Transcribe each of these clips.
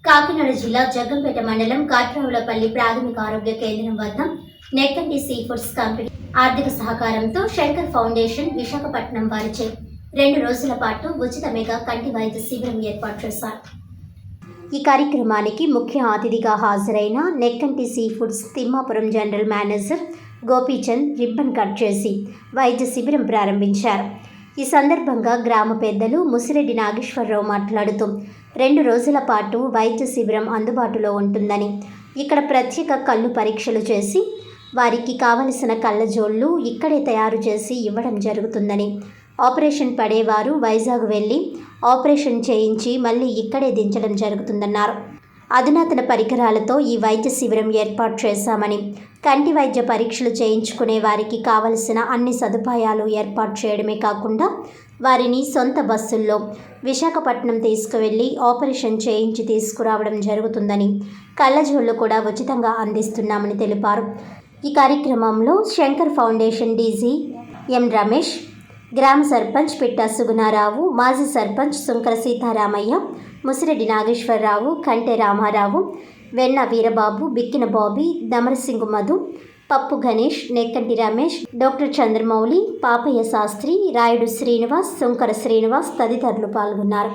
కాకినాడ జిల్లా జగ్గంపేట మండలం కాట్రావులపల్లి ప్రాథమిక ఆరోగ్య కేంద్రం వద్ద నెక్కంటి సీ ఫుడ్స్ కంపెనీ ఆర్థిక సహకారంతో శంకర్ ఫౌండేషన్ విశాఖపట్నం వారిచే 2 రోజుల పాటు ఉచిత మెగా కంటి వైద్య శిబిరం ఏర్పాటు చేశారు. ఈ కార్యక్రమానికి ముఖ్య అతిథిగా హాజరైన Nekkanti sea foods Thimmapuram general manager Gopichand ribbon cut చేసి వైద్య శిబిరం ప్రారంభించారు. ఈ సందర్భంగా గ్రామ పెద్దలు ముసిరెడ్డి నాగేశ్వరరావు మాట్లాడుతూ 2 రోజుల పాటు వైద్య శిబిరం అందుబాటులో ఉంటుందని, ఇక్కడ ప్రత్యేక కళ్ళు పరీక్షలు చేసి వారికి కావలసిన కళ్ళజోళ్ళు ఇక్కడే తయారు చేసి ఇవ్వడం జరుగుతుందని, ఆపరేషన్ పడేవారు వైజాగ్ వెళ్ళి ఆపరేషన్ చేయించి మళ్ళీ ఇక్కడే దించడం జరుగుతుందన్నారు. అధునాతన పరికరాలతో ఈ వైద్య శిబిరం ఏర్పాటు చేశామని, కంటి వైద్య పరీక్షలు చేయించుకునే వారికి కావలసిన అన్ని సదుపాయాలు ఏర్పాటు చేయడమే కాకుండా వారిని సొంత బస్సుల్లో విశాఖపట్నం తీసుకువెళ్ళి ఆపరేషన్ చేయించి తీసుకురావడం జరుగుతుందని, కళ్ళజోళ్ళు కూడా ఉచితంగా అందిస్తున్నామని తెలిపారు. ఈ కార్యక్రమంలో శంకర్ ఫౌండేషన్ డీజీ ఎం రమేష్, గ్రామ సర్పంచ్ పిట్టా సుగుణారావు, మాజీ సర్పంచ్ సుంకర సీతారామయ్య, ముసిరెడ్డి నాగేశ్వరరావు, కంటె రామారావు, వెన్న వీరబాబు, బిక్కిన బాబీ, దమరసింగు మధు, పప్పు గణేష్, నెక్కంటి రమేష్, డాక్టర్ చంద్రమౌళి, పాపయ్య శాస్త్రి, రాయుడు శ్రీనివాస్, సుంకర శ్రీనివాస్ తదితరులు పాల్గొన్నారు.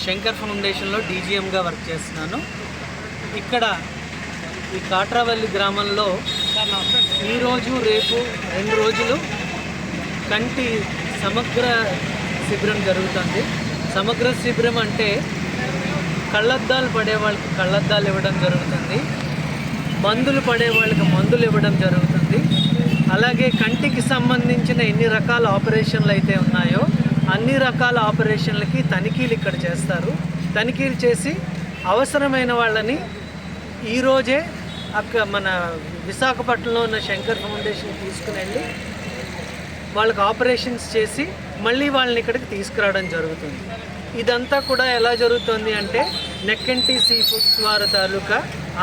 శంకర్ ఫౌండేషన్లో డీజీఎంగా వర్క్ చేస్తున్నాను. ఇక్కడ ఈ కాట్రావల్లి గ్రామంలో ఈరోజు రేపు 2 రోజులు కంటి సమగ్ర శిబిరం జరుగుతుంది. సమగ్ర శిబిరం అంటే కళ్ళద్దాలు పడే వాళ్ళకి కళ్ళద్దాలు ఇవ్వడం జరుగుతుంది, మందులు పడే వాళ్ళకి మందులు ఇవ్వడం జరుగుతుంది. అలాగే కంటికి సంబంధించిన ఎన్ని రకాల ఆపరేషన్లు అయితే ఉన్నాయో అన్ని రకాల ఆపరేషన్లకి తనిఖీలు ఇక్కడ చేస్తారు. తనిఖీలు చేసి అవసరమైన వాళ్ళని ఈరోజే మన విశాఖపట్నంలో ఉన్న శంకర్ ఫౌండేషన్ తీసుకుని వెళ్ళి వాళ్ళకి ఆపరేషన్స్ చేసి మళ్ళీ వాళ్ళని ఇక్కడికి తీసుకురావడం జరుగుతుంది. ఇదంతా కూడా ఎలా జరుగుతుంది అంటే నెక్కంటి సీ ఫుడ్స్ వారి తాలూకా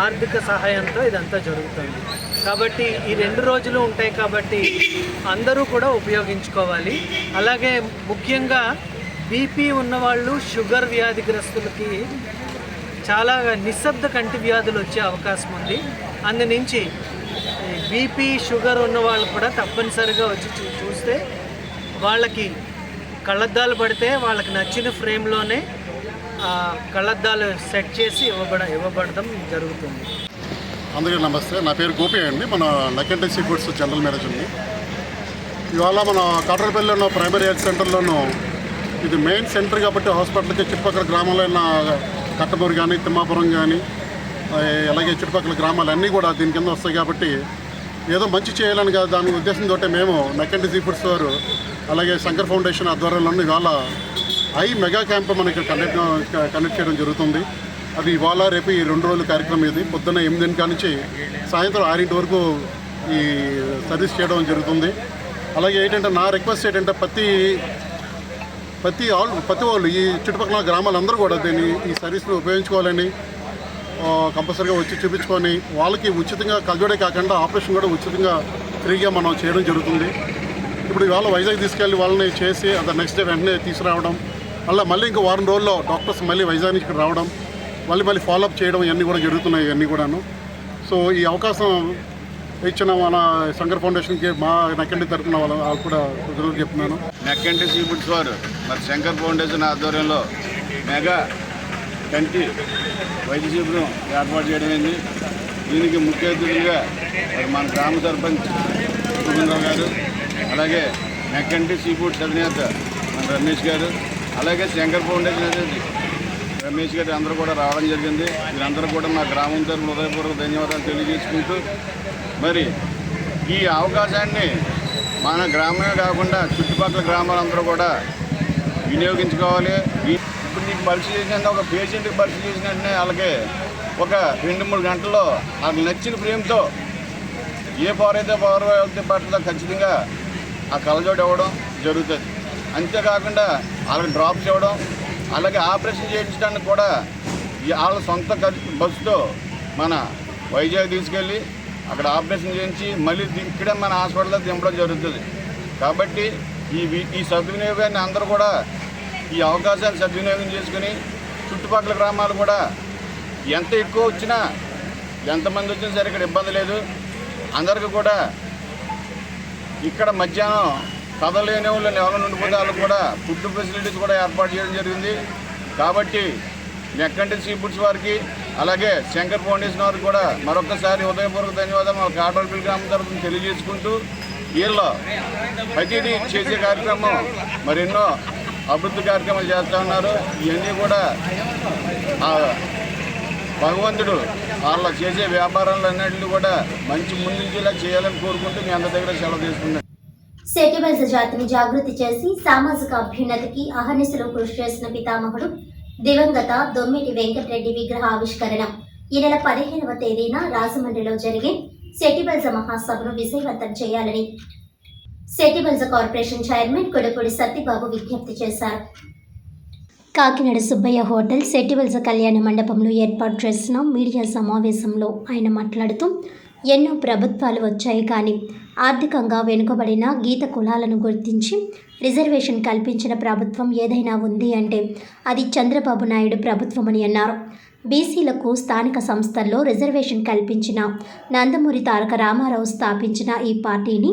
ఆర్థిక సహాయంతో ఇదంతా జరుగుతుంది. కాబట్టి ఈ 2 రోజులు ఉంటాయి కాబట్టి అందరూ కూడా ఉపయోగించుకోవాలి. అలాగే ముఖ్యంగా బీపీ ఉన్నవాళ్ళు, షుగర్ వ్యాధిగ్రస్తులకి చాలా నిశ్శబ్ద కంటి వ్యాధులు వచ్చే అవకాశం ఉంది. అందునుంచి బీపీ, షుగర్ ఉన్న వాళ్ళు కూడా తప్పనిసరిగా వచ్చి చూస్తే వాళ్ళకి కళ్ళద్దాలు పడితే వాళ్ళకి నచ్చిన ఫ్రేమ్లోనే కళ్ళద్దాలు సెట్ చేసి ఇవ్వబడడం జరుగుతుంది. అందరికీ నమస్తే. నా పేరు గోపి అండి. మన నెక్కంటి సీ ఫుడ్స్ జనరల్ మేనేజర్ని. ఇవాళ మన కాట్రావులపల్లిలో ఉన్న ప్రైమరీ హెల్త్ సెంటర్లోనూ ఇది మెయిన్ సెంటర్ కాబట్టి హాస్పిటల్కి చుట్టుపక్కల గ్రామాల్లో ఉన్న కట్టమూరు కానీ, తిమ్మాపురం కానీ, అలాగే చుట్టుపక్కల గ్రామాలన్నీ కూడా దీని కింద వస్తాయి. కాబట్టి ఏదో మంచి చేయాలని కాదు, దాని ఉద్దేశంతో మేము నెక్కంటి సీ ఫుడ్స్ వారు అలాగే శంకర్ ఫౌండేషన్ ఆధ్వర్యంలో ఇవాళ మెగా క్యాంప్ మనకి కండక్ట్ చేయడం జరుగుతుంది. అది ఇవాళ రేపు ఈ 2 రోజుల కార్యక్రమం. ఇది పొద్దున్న 8 నుంచి సాయంత్రం 6 వరకు ఈ సర్వీస్ చేయడం జరుగుతుంది. అలాగే ఏంటంటే నా రిక్వెస్ట్ ఏంటంటే ప్రతి వాళ్ళు ఈ చుట్టుపక్కల గ్రామాలందరూ కూడా దీన్ని ఈ సర్వీస్ను ఉపయోగించుకోవాలని కంపల్సరీగా వచ్చి చూపించుకొని వాళ్ళకి ఉచితంగా కలజోడే కాకుండా ఆపరేషన్ కూడా ఉచితంగా ఫ్రీగా మనం చేయడం జరుగుతుంది. ఇప్పుడు ఇవాళ వైజాగ్ తీసుకెళ్ళి వాళ్ళని చేసి అది నెక్స్ట్ డే వెంటనే తీసుకురావడం, మళ్ళీ ఇంకో 1 రోజుల్లో డాక్టర్స్ మళ్ళీ వైజాగ్ నుంచి ఇక్కడ రావడం, మళ్ళీ ఫాలోఅప్ చేయడం ఇవన్నీ కూడా జరుగుతున్నాయి. ఇవన్నీ కూడాను. సో ఈ అవకాశం ఇచ్చిన మన శంకర్ ఫౌండేషన్కి మా నెక్కంటి తరఫున వాళ్ళు కూడా కృతజ్ఞతలు చెప్తున్నాను. నెక్కంటి సీ ఫుడ్స్ వారు మరి శంకర్ ఫౌండేషన్ ఆధ్వర్యంలో మెగా కంటి వైద్య శిబిరం ఏర్పాటు చేయడమైంది. దీనికి ముఖ్య అతిథులుగా మరి మన గ్రామ సర్పంచ్ గోవిందరావు గారు, అలాగే నెక్కంటి సీ ఫుడ్స్ అధినేత మన రమేష్ గారు, అలాగే శంకర్ ఫౌండేషన్ అధినేత రమేష్ గారు అందరూ కూడా రావడం జరిగింది. వీరందరూ కూడా మా గ్రామం తరఫున హృదయపూర్వక ధన్యవాదాలు తెలియజేసుకుంటూ మరి ఈ అవకాశాన్ని మన గ్రామమే కాకుండా చుట్టుపక్కల గ్రామాలందరూ కూడా వినియోగించుకోవాలి. ఇప్పుడు నీకు పరీక్ష చేసినంత ఒక పేషెంట్కి పరీక్ష చేసిన వెంటనే వాళ్ళకి ఒక 2-3 గంటల్లో వాళ్ళకి నచ్చిన ఫ్రేమ్తో ఏ పవర్ అయితే పవర్ పడుతుందో ఖచ్చితంగా ఆ కళ్ళజోడు ఇవ్వడం జరుగుతుంది. అంతేకాకుండా వాళ్ళకి డ్రాప్స్ ఇవ్వడం, అలాగే ఆపరేషన్ చేయించడానికి కూడా వాళ్ళ సొంత బస్సుతో మన వైజాగ్ తీసుకెళ్ళి అక్కడ ఆపరేషన్ చేయించి మళ్ళీ ఇక్కడే మన హాస్పిటల్లో దింపడం జరుగుతుంది. కాబట్టి ఈ సద్వినియోగాన్ని అందరూ కూడా ఈ అవకాశాన్ని సద్వినియోగం చేసుకుని చుట్టుపక్కల గ్రామాలు కూడా ఎంత ఎక్కువ వచ్చినా ఎంతమంది వచ్చినా సరే ఇక్కడ ఇబ్బంది లేదు. అందరికీ కూడా ఇక్కడ మధ్యాహ్నం కదలేని వాళ్ళని ఎవరైనా ఉండిపోతే వాళ్ళకి కూడా ఫుడ్ ఫెసిలిటీస్ కూడా ఏర్పాటు చేయడం జరిగింది. కాబట్టి నెక్కంటి సీ ఫుడ్స్ వారికి అలాగే శంకర్ ఫౌండేషన్ వారికి కూడా మరొకసారి ఉదయపూర్వక ధన్యవాదాలు మా కాటరపల్లి గ్రామం తరఫున తెలియజేసుకుంటూ వీళ్ళు ప్రతిదీ చేసే కార్యక్రమం మరెన్నో అభివృద్ధి కార్యక్రమాలు చేస్తూ ఉన్నారు. ఇవన్నీ కూడా భగవంతుడు వాళ్ళ చేసే వ్యాపారాలన్నింటినీ కూడా మంచి ముందుంచేలా చేయాలని కోరుకుంటూ మీ అందరి దగ్గర సెలవు తీసుకున్నాను. సెటిబల్స్ జాతిని జాగృతి చేసి సామాజిక అభ్యున్నతికి అహర్నిశలు కృషి చేసిన పితామహుడు దివంగత దొమ్మిటి వెంకటరెడ్డి విగ్రహ ఆవిష్కరణ ఈ నెల 15వ తేదీన రాజమండ్రిలో జరిగే సెటిబల్స్ మహాసభను విజయవంతం చేయాలని సెటిబల్స్ కార్పొరేషన్ చైర్మన్ కొడపూడి సత్యబాబు విజ్ఞప్తి చేశారు. కాకినాడ సుబ్బయ్య హోటల్ సెటిబల్స్ కళ్యాణ మండపంలో ఏర్పాటు చేసిన మీడియా సమావేశంలో ఆయన మాట్లాడుతూ ఎన్నో ప్రభుత్వాలు వచ్చాయి, కానీ ఆర్థికంగా వెనుకబడిన గీత కులాలను గుర్తించి రిజర్వేషన్ కల్పించిన ప్రభుత్వం ఏదైనా ఉంది అంటే అది చంద్రబాబు నాయుడు ప్రభుత్వమని అన్నారు. బీసీలకు స్థానిక సంస్థల్లో రిజర్వేషన్ కల్పించిన నందమూరి తారక రామారావు స్థాపించిన ఈ పార్టీని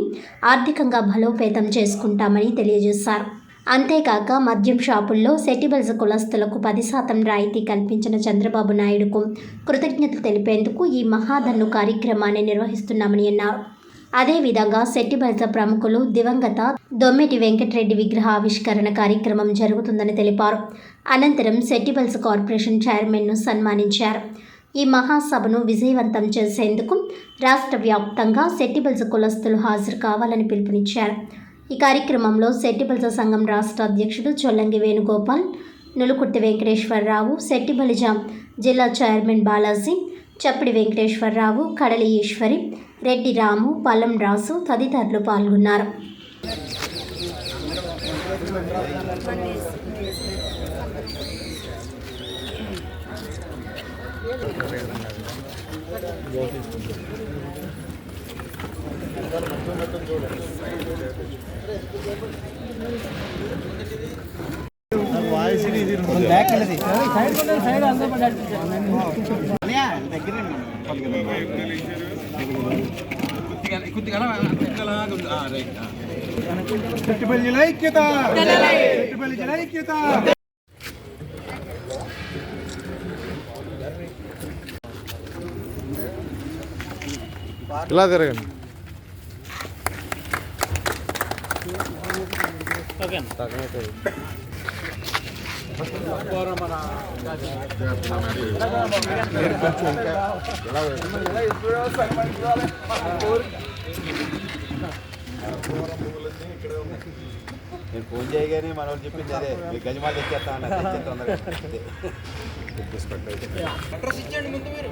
ఆర్థికంగా బలోపేతం చేసుకుంటామని తెలియజేశారు. అంతేకాక మద్యం షాపుల్లో సెటిబల్స్ కులస్తులకు 10% రాయితీ కల్పించిన చంద్రబాబు నాయుడుకు కృతజ్ఞతలు తెలిపేందుకు ఈ మహాధన్ను కార్యక్రమాన్ని నిర్వహిస్తున్నామని అన్నారు. అదేవిధంగా సెటిబల్స్ ప్రముఖులు దివంగత దొమ్మిటి వెంకటరెడ్డి విగ్రహ ఆవిష్కరణ కార్యక్రమం జరుగుతుందని తెలిపారు. అనంతరం సెటిబల్స్ కార్పొరేషన్ చైర్మన్ను సన్మానించారు. ఈ మహాసభను విజయవంతం చేసేందుకు రాష్ట్ర వ్యాప్తంగా సెటిబల్స్ కులస్తులు హాజరు కావాలని పిలుపునిచ్చారు. ఈ కార్యక్రమంలో సెట్టిబల్స సంఘం రాష్ట్ర అధ్యక్షుడు చొల్లంగి వేణుగోపాల్, నులుకుర్తి వెంకటేశ్వరరావు, సెట్టిబలిజ జిల్లా చైర్మన్ బాలాజీ, చప్పిడి వెంకటేశ్వరరావు, కడలి ఈశ్వరి, రెడ్డి రాము, పల్లం రాసు తదితరులు పాల్గొన్నారు. ఇలా తిరగండి. నేను ఫోన్ చేయగానే మన వాళ్ళు చెప్పింది అదే, మీకు గజమాలు తెచ్చేస్తా అన్నారు. తొందరగా అడ్రస్ ఇచ్చేయండి ముందు మీరు.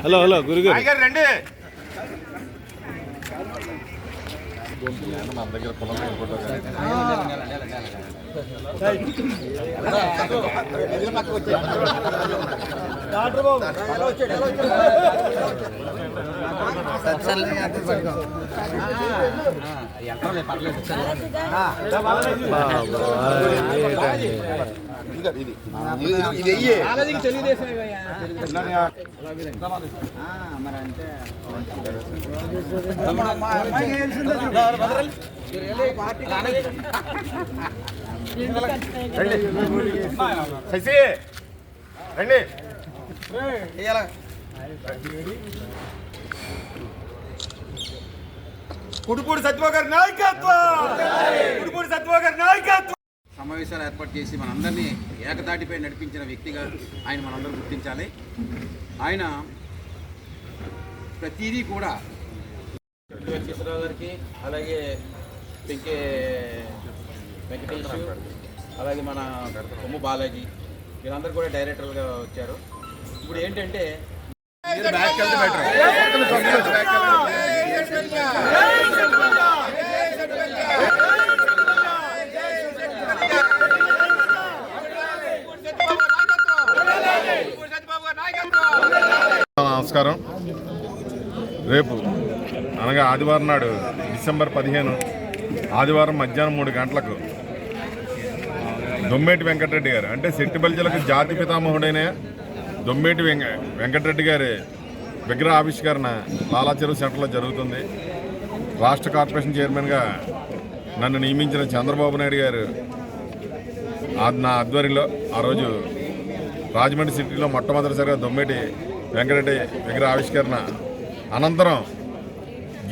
హలో హలో గురుగారు రండి. మన దగ్గర పొలం శశి రండి. కుడుపూడి సత్యబాబు నాయకత్వం, కుడుపూడి సత్యబాబు నాయకత్వం. సమావేశాలు ఏర్పాటు చేసి మనందరినీ ఏకతాటిపై నడిపించిన వ్యక్తిగా ఆయన మనందరూ గుర్తించాలి. ఆయన ప్రతిదీ కూడా కిషోరావు గారికి, అలాగే పెంకే వెంకటేష్, అలాగే మన కొమ్ము బాలాజీ, వీళ్ళందరూ కూడా డైరెక్టర్లుగా వచ్చారు. ఇప్పుడు ఏంటంటే నమస్కారం. రేపు అనగా ఆదివారం నాడు డిసెంబర్ 15 ఆదివారం మధ్యాహ్నం 3 గంటలకు దొమ్మేటి వెంకటరెడ్డి గారు అంటే సెట్టిబల్జలకు జాతి పితామహుడైన దొమ్మేటి వెంకటరెడ్డి గారి విగ్రహ ఆవిష్కరణ లాలాచెరువు సెంటర్లో జరుగుతుంది. రాష్ట్ర కార్పొరేషన్ చైర్మన్గా నన్ను నియమించిన చంద్రబాబు నాయుడు గారు నా ఆధ్వర్యంలో ఆ రోజు రాజమండ్రి సిటీలో మొట్టమొదటిసారిగా దొమ్మేటి వెంకటరెడ్డి విగ్రహ ఆవిష్కరణ అనంతరం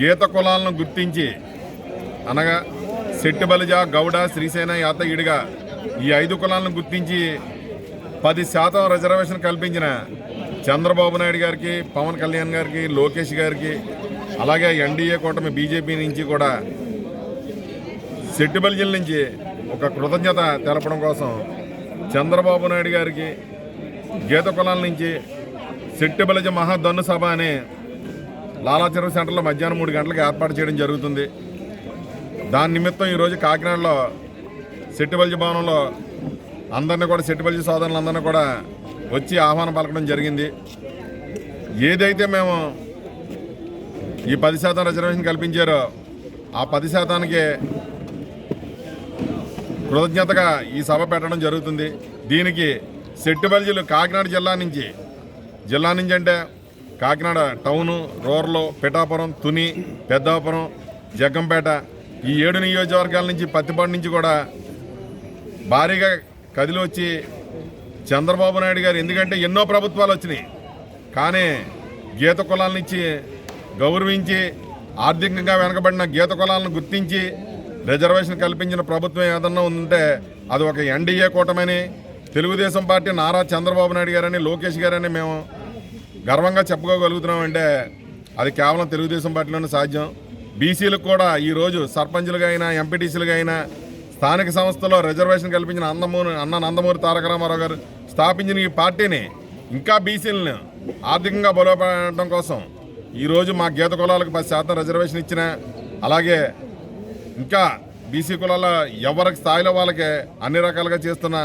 గీత కులాలను గుర్తించి అనగా సెట్టిబలిజ, గౌడ, శ్రీసేన, యాతగిడిగా ఈ 5 కులాలను గుర్తించి 10% రిజర్వేషన్ కల్పించిన చంద్రబాబు నాయుడు గారికి, పవన్ కళ్యాణ్ గారికి, లోకేష్ గారికి, అలాగే ఎన్డీఏ కూటమి బీజేపీ నుంచి కూడా సెట్టిబలిజల నుంచి ఒక కృతజ్ఞత తెలపడం కోసం చంద్రబాబు నాయుడు గారికి గీత కులాల నుంచి సెట్టిబలిజ మహాధన్ను సభ అనే లాలాచెరువు సెంటర్లో మధ్యాహ్నం 3 గంటలకు ఏర్పాటు చేయడం జరుగుతుంది. దాని నిమిత్తం ఈరోజు కాకినాడలో సెట్టిబలిజ భవనంలో అందరినీ కూడా సెట్టిబలిజ సోదరులందరినీ కూడా వచ్చి ఆహ్వానం పలకడం జరిగింది. ఏదైతే మేము ఈ 10% రిజర్వేషన్ కల్పించారో ఆ 10%కి కృతజ్ఞతగా ఈ సభ పెట్టడం జరుగుతుంది. దీనికి సెట్టిబలిజలు కాకినాడ జిల్లా నుంచి అంటే కాకినాడ టౌను, రూరల్, పిఠాపురం, తుని, పెద్దాపురం, జగ్గంపేట ఈ 7 నియోజకవర్గాల నుంచి, పత్తిపాడు నుంచి కూడా భారీగా కదిలి వచ్చి చంద్రబాబు నాయుడు గారు ఎందుకంటే ఎన్నో ప్రభుత్వాలు వచ్చినాయి కానీ గీత కులాలనిచ్చి గౌరవించి ఆర్థికంగా వెనకబడిన గీత కులాలను గుర్తించి రిజర్వేషన్ కల్పించిన ప్రభుత్వం ఏదన్నా ఉంటే అది ఒక ఎన్డీఏ కూటమని, తెలుగుదేశం పార్టీ నారా చంద్రబాబు నాయుడు గారని, లోకేష్ గారని మేము గర్వంగా చెప్పుకోగలుగుతున్నామంటే అది కేవలం తెలుగుదేశం పార్టీలోనే సాధ్యం. బీసీలకు కూడా ఈరోజు సర్పంచులుగా అయినా, ఎంపీటీసీలుగా అయినా, స్థానిక సంస్థలో రిజర్వేషన్ కల్పించిన అన్న నందమూరి తారక రామారావు గారు స్థాపించిన ఈ పార్టీని ఇంకా బీసీలను ఆర్థికంగా బలోపడటం కోసం ఈరోజు మా గీత కులాలకు 10% రిజర్వేషన్ ఇచ్చిన, అలాగే ఇంకా బీసీ కులాల ఎవరికి స్థాయిలో వాళ్ళకి అన్ని రకాలుగా చేస్తున్న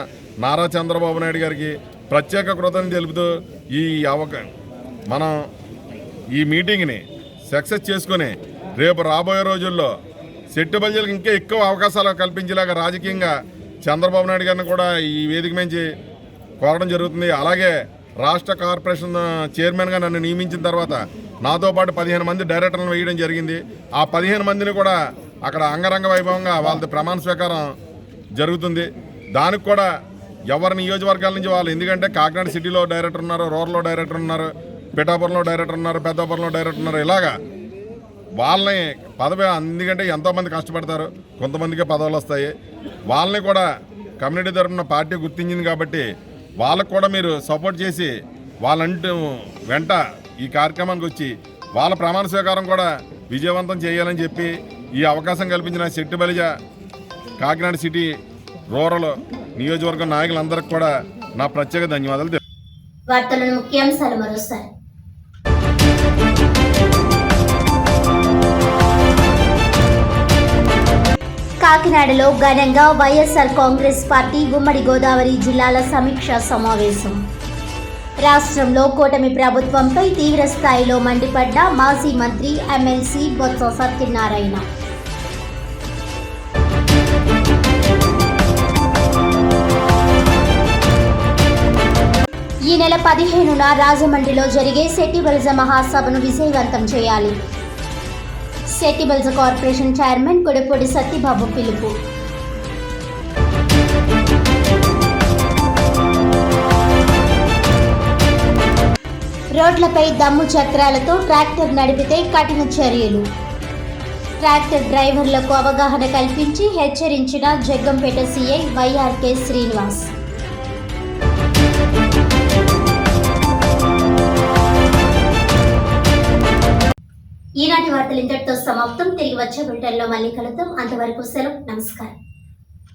నారా చంద్రబాబు నాయుడు గారికి ప్రత్యేక కృతజ్ఞతలు తెలుపుతూ మనం ఈ మీటింగ్ని సక్సెస్ చేసుకుని రేపు రాబోయే రోజుల్లో సెట్టిబలిజలకు ఇంకా ఎక్కువ అవకాశాలు కల్పించేలాగా రాజకీయంగా చంద్రబాబు నాయుడు గారిని కూడా ఈ వేదిక నుంచి కోరడం జరుగుతుంది. అలాగే రాష్ట్ర కార్పొరేషన్ చైర్మన్గా నన్ను నియమించిన తర్వాత నాతో పాటు 15 మంది డైరెక్టర్లను వేయడం జరిగింది. ఆ 15 మందిని కూడా అక్కడ అంగరంగ వైభవంగా వాళ్ళది ప్రమాణ స్వీకారం జరుగుతుంది. దానికి కూడా ఎవరి నియోజకవర్గాల నుంచి వాళ్ళు, ఎందుకంటే కాకినాడ సిటీలో డైరెక్టర్ ఉన్నారు, రూరల్లో డైరెక్టర్ ఉన్నారు, పిఠాపురంలో డైరెక్టర్ ఉన్నారు, పెద్దాపురంలో డైరెక్టర్ ఉన్నారు. ఇలాగా వాళ్ళని పదవి, ఎందుకంటే ఎంతోమంది కష్టపడతారు, కొంతమందికే పదవులు వస్తాయి. వాళ్ళని కూడా కమ్యూనిటీ తరఫున పార్టీ గుర్తించింది కాబట్టి వాళ్ళకు కూడా మీరు సపోర్ట్ చేసి వాళ్ళంటూ వెంట ఈ కార్యక్రమానికి వచ్చి వాళ్ళ ప్రమాణ స్వీకారం కూడా విజయవంతం చేయాలని చెప్పి ఈ అవకాశం కల్పించిన శెట్టి బలిజ కాకినాడ సిటీ రూరల్ నియోజకవర్గం నాయకులందరికీ కూడా నా ప్రత్యేక ధన్యవాదాలు. వార్తలను ముఖ్యాంశాలు మరోసారి. కాకినాడలో ఘనంగా వైఎస్ఆర్ కాంగ్రెస్ పార్టీ ఉమ్మడి గోదావరి జిల్లాల సమీక్షా సమావేశం. రాష్ట్రంలో కూటమి ప్రభుత్వంపై తీవ్ర స్థాయిలో మండిపడ్డ మాజీ మంత్రి ఎమ్మెల్సీ బొత్స సత్యనారాయణ. ఈ నెల 15న రాజమండ్రిలో జరిగే శెట్టిబలిజ మహాసభను విజయవంతం చేయాలి. శెట్టిబలిజ కార్పొరేషన్ చైర్మన్ కొడపూడి సత్యబాబు పిలుపు. రోడ్లపై దమ్ము చక్రాలతో ట్రాక్టర్ నడిపితే కఠిన చర్యలు. ట్రాక్టర్ డ్రైవర్లకు అవగాహన కల్పించి హెచ్చరించిన జగ్గంపేట సీఐ వైఆర్కే శ్రీనివాస్. ఈనాటి వార్తలు ఇంతటితో సమాప్తం. తిరిగి వచ్చే బులెటిన్లో మళ్ళీ కలుద్దాం. అంతవరకు సెలవు. నమస్కారం.